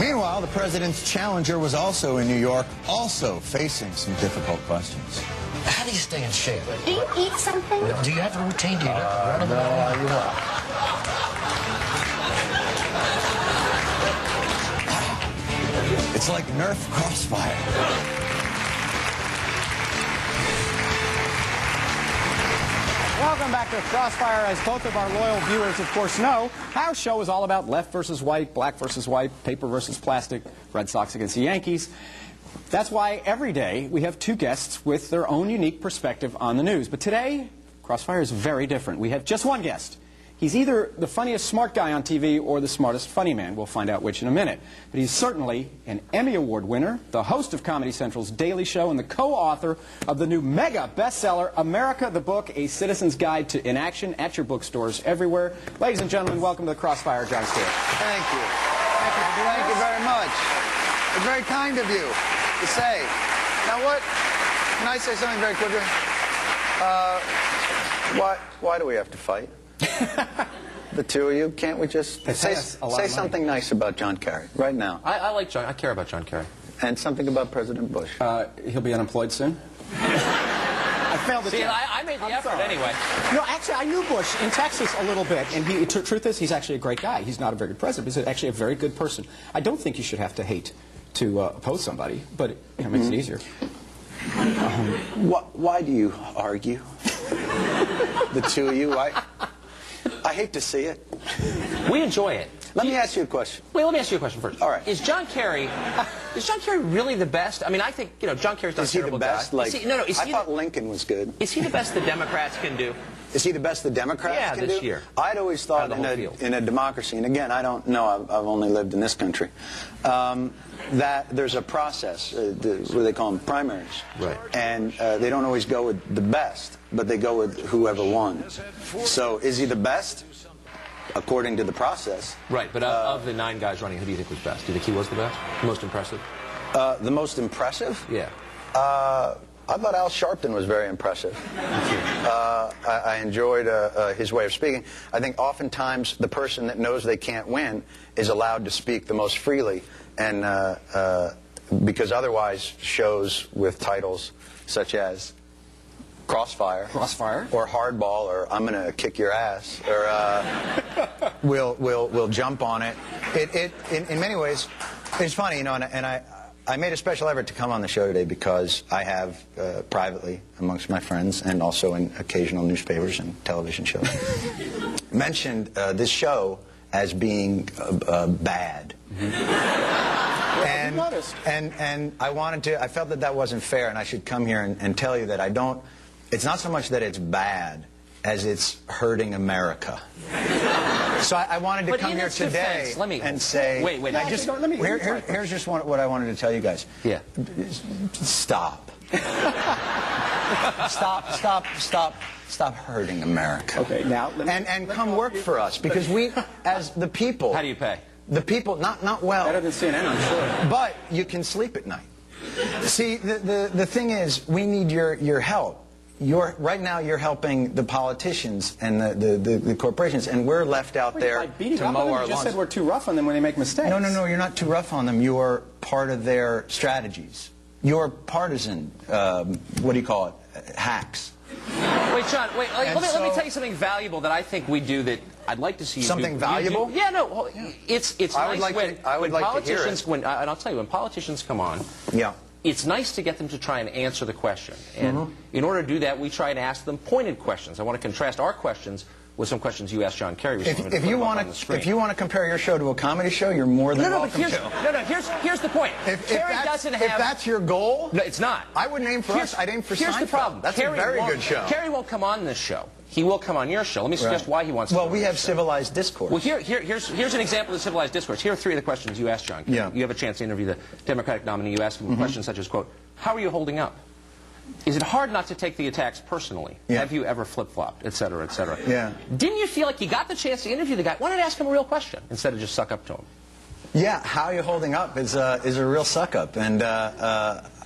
Meanwhile, the president's challenger was also in New York, also facing some difficult questions. How do you stay in shape? Do you eat something? Do you have a routine? Do you run of the mill? It's like Nerf Crossfire. Welcome back to Crossfire. As both of our loyal viewers, of course, know, our show is all about left versus white, black versus white, paper versus plastic, Red Sox against the Yankees. That's why every day we have two guests with their own unique perspective on the news. But today, Crossfire is very different. We have just one guest. He's either the funniest smart guy on TV or the smartest funny man. We'll find out which in a minute. But he's certainly an Emmy Award winner, the host of Comedy Central's Daily Show, and the co-author of the new mega bestseller, America the Book, A Citizen's Guide to Inaction, at your bookstores everywhere. Ladies and gentlemen, welcome to the Crossfire, Jon Stewart. Thank you. Thank you very much. It's very kind of you to say. Now what? Can I say something very quickly? Why do we have to fight? The two of you, can't we just say something nice about John Kerry right now? I like John. I care about John Kerry. And something about President Bush. He'll be unemployed soon. I failed the See, I made the effort anyway. No, actually, I knew Bush in Texas a little bit, and truth is, he's actually a great guy. He's not a very good president, but he's actually a very good person. I don't think you should have to hate to oppose somebody, but it makes it easier. Why do you argue? The two of you? I hate to see it. We enjoy it. Let me ask you a question. Wait, let me ask you a question first. All right. Is John Kerry really the best? I mean, I think, John Kerry's not a terrible guy. Is he the best? I thought Lincoln was good. Is he the best the Democrats can do? Is he the best the Democrats can do? Yeah, this year. I'd always thought in a democracy, and again, I don't know, I've only lived in this country, that there's a process, what they call them, primaries. Right. And they don't always go with the best, but they go with whoever won. So is he the best? According to the process. Right, but of the 9 guys running, who do you think was best? Do you think he was the best? The most impressive? The most impressive? Yeah. I thought Al Sharpton was very impressive. I enjoyed his way of speaking. I think oftentimes the person that knows they can't win is allowed to speak the most freely, and because otherwise shows with titles such as Crossfire, or Hardball, or I'm going to kick your ass, or we'll jump on it. In many ways, it's funny, and I made a special effort to come on the show today because I have privately amongst my friends and also in occasional newspapers and television shows mentioned this show as being bad. And I wanted to. I felt that wasn't fair, and I should come here and tell you that I don't. It's not so much that it's bad as it's hurting America. So I wanted to come here today and say, wait. Here's just what I wanted to tell you guys. Yeah. Stop. Stop hurting America. Okay, now and come work for us, because we, as the people. How do you pay? The people, not well. Better than CNN, I'm sure. But you can sleep at night. See, the thing is, we need your help. Right now you're helping the politicians and the corporations, and we're left out there to mow our lawns. You just said we're too rough on them when they make mistakes. No, you're not too rough on them. You're part of their strategies. You're partisan, what do you call it, hacks. Wait, John, let me tell you something valuable that I think we do that I'd like to see you do. Something valuable? Yeah, no, it's nice when politicians, and I'll tell you, when politicians come on, yeah, it's nice to get them to try and answer the question. And in order to do that, we try and ask them pointed questions. I want to contrast our questions with some questions you asked John Kerry. If you want to compare your show to a comedy show, you're more than welcome to. Here's the point. If that's your goal, no, it's not. I wouldn't aim for us. I'd aim for Seinfeld. Here's the problem. That's a very good show. Kerry won't come on this show. He will come on your show. Let me suggest why he wants to. Well, we have civilized discourse. Well, here's an example of civilized discourse. Here are 3 of the questions you asked John Kerry. Yeah. You have a chance to interview the Democratic nominee. You ask him questions such as, quote, how are you holding up? Is it hard not to take the attacks personally? Yeah. Have you ever flip-flopped, et cetera, et cetera? Yeah. Didn't you feel like you got the chance to interview the guy? Why not ask him a real question instead of just suck up to him? Yeah, how are you holding up is a real suck-up. And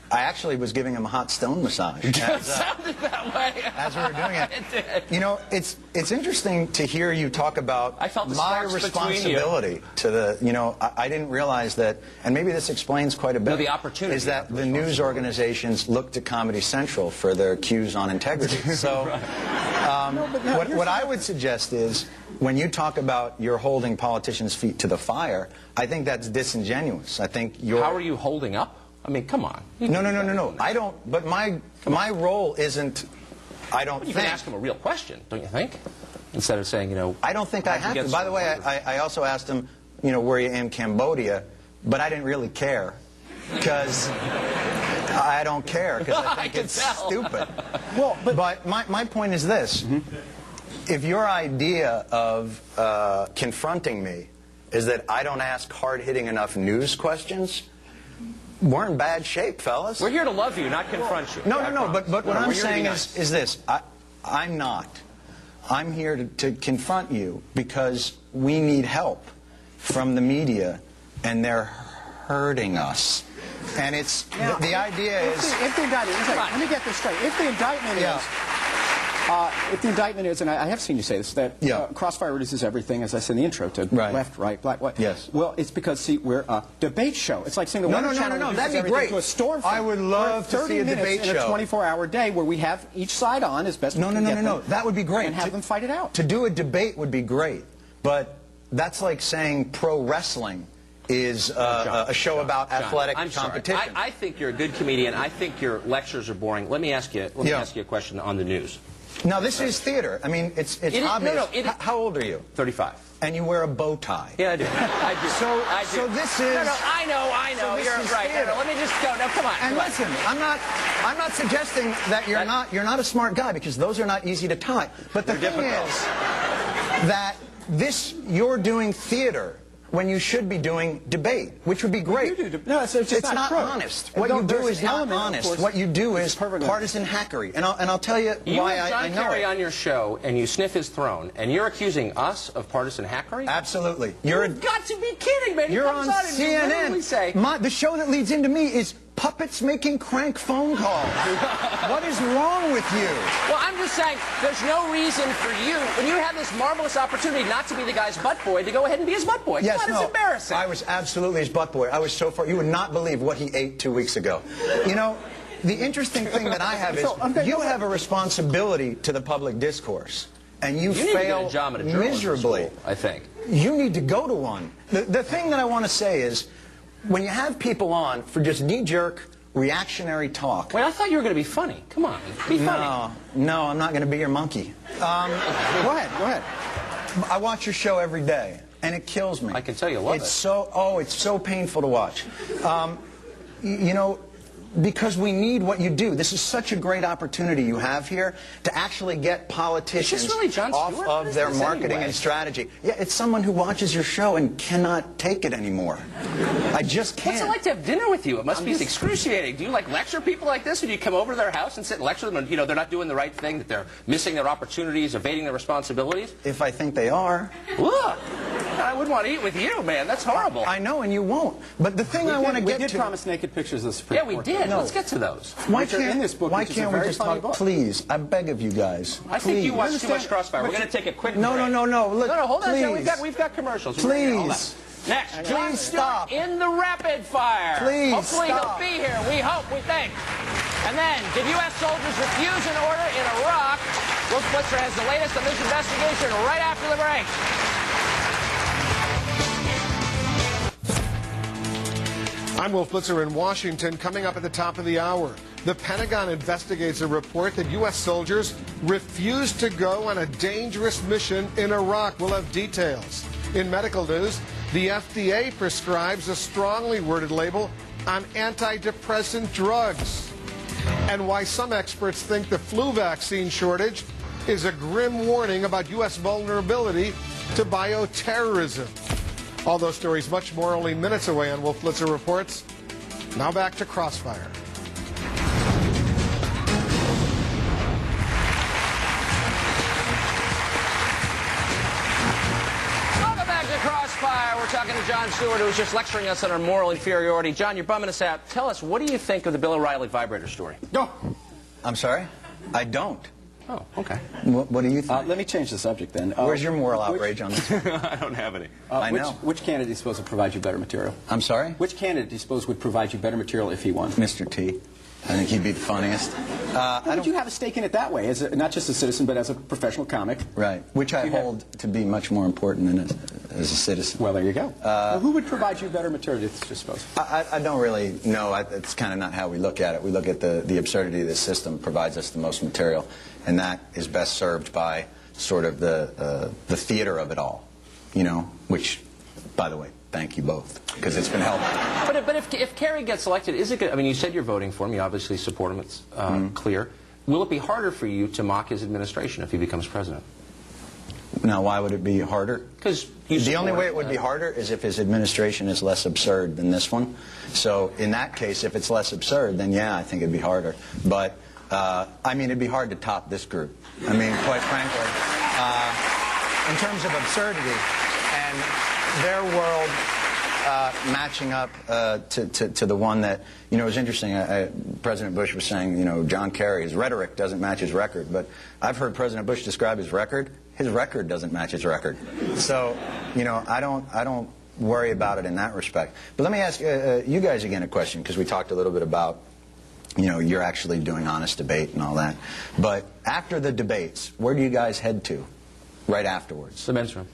I actually was giving him a hot stone massage. It sounded that way. As we were doing it. It did. You know, it's interesting to hear you talk about I felt the my sparks responsibility to the, you know, I didn't realize that, and maybe this explains quite a bit. No, the opportunity. Is that the news organizations look to Comedy Central for their cues on integrity. So what I would suggest is, when you talk about you're holding politicians' feet to the fire, I think that's disingenuous. I think you're... How are you holding up? I mean, come on. No. I don't. But my role isn't. I don't You think. can ask him a real question, don't you think? Instead of saying, you know. I don't think I have to. By the way, I also asked him, you know, were you in Cambodia? But I didn't really care, because I don't care, because I think it's stupid. Well, but my point is this: if your idea of confronting me is that I don't ask hard-hitting enough news questions, we're in bad shape, fellas. We're here to love you, not confront you. No. But what I'm saying nice. is this. I'm not. I'm here to confront you because we need help from the media, and they're hurting us. And it's the idea is... If the indictment is... Let me get this straight. If the indictment is... if the indictment is, and I have seen you say this, that Crossfire reduces everything, as I said in the intro, to left, right, black, white. Yes. Well, it's because, see, we're a debate show. It's like saying the Weather Channel reduces that'd be everything great. to a storm. I would love to see a debate show. In a 24-hour day where we have each side on as best we can get them. That would be great. And have them fight it out. To do a debate would be great, but that's like saying pro wrestling is a show about athletic competition. Sorry. I think you're a good comedian. I think your lectures are boring. Let me ask you a question on the news. Now, this is theater. I mean, it's obvious. How old are you? 35. And you wear a bow tie. Yeah, I do. I do. So this is... No, I know. So You're right. No, let me just go. No, come on. And listen, I'm not suggesting that you're not a smart guy, because those are not easy to tie. But the thing is that you're doing theater when you should be doing debate, which would be great. No, it's not honest. What you do is not honest. What you do is partisan hackery. And I'll tell you why I know it. You have John Kerry on your show, and you sniff his throne, and you're accusing us of partisan hackery? Absolutely. You've got to be kidding, man. You're on CNN. The show that leads into me is puppets making crank phone calls. What is wrong with you? Well, I'm just saying, there's no reason for you, when you have this marvelous opportunity not to be the guy's butt boy, to go ahead and be his butt boy. Yes, It's embarrassing. I was absolutely his butt boy. I was so far. You would not believe what he ate 2 weeks ago. You know, the interesting thing that I have is you have a responsibility to the public discourse, and you fail need to get a job at a journalism miserably. School, I think. You need to go to one. The thing that I want to say is, when you have people on for just knee-jerk, reactionary talk... Wait, I thought you were going to be funny. Come on, be funny. No, I'm not going to be your monkey. Go ahead. I watch your show every day, and it kills me. I can tell you love it. It's so painful to watch. You know, because we need what you do. This is such a great opportunity you have here to actually get politicians really Jon off Stewart? of their marketing and strategy. Yeah, it's someone who watches your show and cannot take it anymore. I just can't. What's it like to have dinner with you? It must be excruciating. Do you like lecture people like this, or do you come over to their house and sit and lecture them, and they're not doing the right thing, that they're missing their opportunities, evading their responsibilities? If I think they are. Look, I wouldn't want to eat with you, man. That's horrible. I know, and you won't. But the thing I want to get to... We did promise naked pictures of the Supreme Court. Yeah, we did. No. Let's get to those. Why can't we just talk? Please, I beg of you guys. I think you watch too much Crossfire. We're going to take a quick break. No. Look, hold on. please. We've got commercials. Please. Next, Jon stop. Stewart in the rapid fire. Please Hopefully stop. he'll be here. We hope. We think. And then, did U.S. soldiers refuse an order in Iraq? Wolf Blitzer has the latest on this investigation right after the break. I'm Wolf Blitzer in Washington. Coming up at the top of the hour, the Pentagon investigates a report that U.S. soldiers refused to go on a dangerous mission in Iraq. We'll have details. In medical news, the FDA prescribes a strongly worded label on antidepressant drugs. And why some experts think the flu vaccine shortage is a grim warning about U.S. vulnerability to bioterrorism. All those stories, much more, only minutes away on Wolf Blitzer Reports. Now back to Crossfire. Welcome back to Crossfire. We're We're talking to Jon Stewart, who was just lecturing us on our moral inferiority. John, you're bumming us out. Tell us, what do you think of the Bill O'Reilly vibrator story? Go. I'm sorry? I don't. Oh, okay. What do you think? Let me change the subject then. Where's your moral outrage on this? I don't have any. I know. Which candidate do you suppose would provide you better material? I'm sorry? Which candidate do you suppose would provide you better material if he won? Mr. T. I think he'd be the funniest. How would you have a stake in it that way, as not just a citizen, but as a professional comic? Right, which I hold to be much more important than as a citizen. Well, there you go. Well, who would provide you better material, do you suppose? I don't really know. It's kind of not how we look at it. We look at the absurdity of the system provides us the most material, and that is best served by sort of the theater of it all, you know, which, by the way, thank you both, because it's been helpful. But if Kerry gets elected, is it good? I mean, you said you're voting for him. You obviously support him. It's clear. Will it be harder for you to mock his administration if he becomes president? Now, why would it be harder? Because the only way it would be harder is if his administration is less absurd than this one. So in that case, if it's less absurd, then yeah, I think it'd be harder. But I mean, it'd be hard to top this group. I mean, quite frankly, in terms of absurdity and their world matching up to the one that, you know, it was interesting. President Bush was saying, you know, John Kerry, his rhetoric doesn't match his record. But I've heard President Bush describe his record. His record doesn't match his record. So, you know, I don't worry about it in that respect. But let me ask you guys again a question, because we talked a little bit about, you know, you're actually doing honest debate and all that. But after the debates, where do you guys head to right afterwards? The men's room.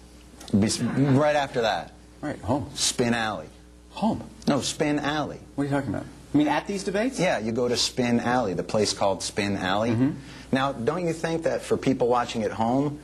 Right after that. Right, home. Spin Alley. Home? No, Spin Alley. What are you talking about? I mean, at these debates? Yeah, you go to Spin Alley, the place called Spin Alley. Now, don't you think that for people watching at home,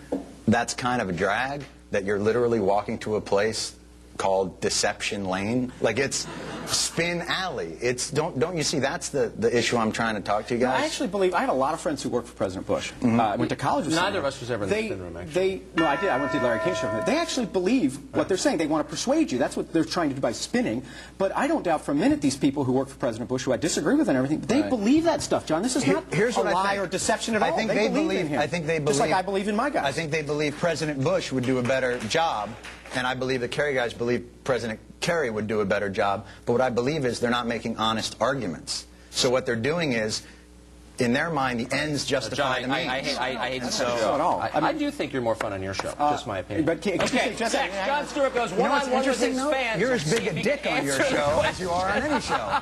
that's kind of a drag, that you're literally walking to a place called Deception Lane? Like, it's Spin Alley. It's don't you see, that's the issue I'm trying to talk to you guys. I actually believe, I had a lot of friends who worked for President Bush. I went to college with Neither of us was ever in the spin room, actually. No, I did. I went to Larry King's show. They actually believe what they're saying. They want to persuade you. That's what they're trying to do by spinning. But I don't doubt for a minute these people who work for President Bush, who I disagree with and everything, they believe that stuff, John. This is not a lie or deception at all. I think they believe in him. I think they believe, just like I believe in my guys. I think they believe President Bush would do a better job, and I believe the Kerry guys believe President Kerry would do a better job. But what I believe is they're not making honest arguments. So what they're doing is, in their mind, the ends justify the means. I hate the show at all. I do think you're more fun on your show. Just my opinion. But okay, next, Jon Stewart goes one-on-one with his fans. You're as big a dick on your show as you are on any show.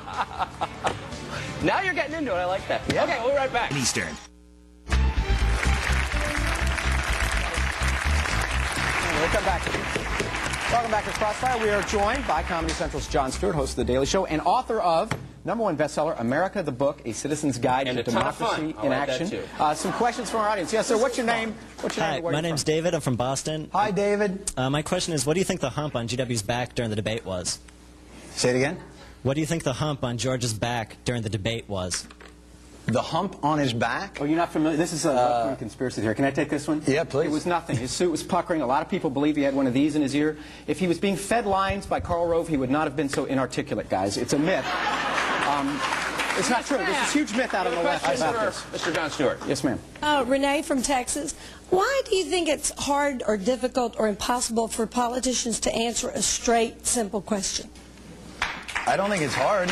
Now you're getting into it. I like that. Yeah. Okay, we'll be right back. Eastern. Welcome back. Welcome back to Crossfire. We are joined by Comedy Central's Jon Stewart, host of The Daily Show, and author of #1 bestseller, America the Book, A Citizen's Guide to Democracy in Action. Some questions from our audience. Yes, sir, what's your name? Hi, my name's David. I'm from Boston. Hi, David. My question is, what do you think the hump on GW's back during the debate was? Say it again. What do you think the hump on George's back during the debate was? The hump on his back? Oh, you're not familiar? This is a conspiracy theory. Can I take this one? Yeah, please. It was nothing. His suit was puckering. A lot of people believe he had one of these in his ear. If he was being fed lines by Karl Rove, he would not have been so inarticulate, guys. It's a myth. It's not true. There's this huge myth out on the left about this. Mr. Jon Stewart. Yes, ma'am. Renee from Texas. Why do you think it's hard or difficult or impossible for politicians to answer a straight, simple question? I don't think it's hard.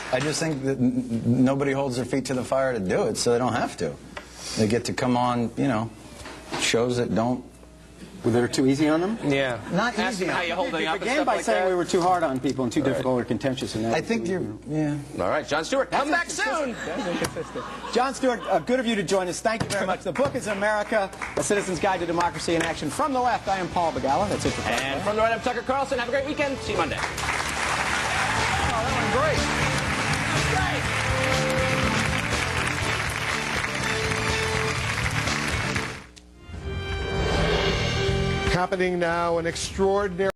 I just think that nobody holds their feet to the fire to do it, so they don't have to. They get to come on, you know, shows that don't. Were they too easy on them? Yeah. Not Ask easy. how you holding up You began by saying we were too hard on people and too difficult or contentious. And I think you're, yeah. All right, Jon Stewart, come back soon. That's inconsistent. Jon Stewart, good of you to join us. Thank you very much. The book is America, A Citizen's Guide to Democracy in Action. From the left, I am Paul Begala. That's it for Crossfire. And from the right, I'm Tucker Carlson. Have a great weekend. See you Monday. Oh, that went great. Happening now, an extraordinary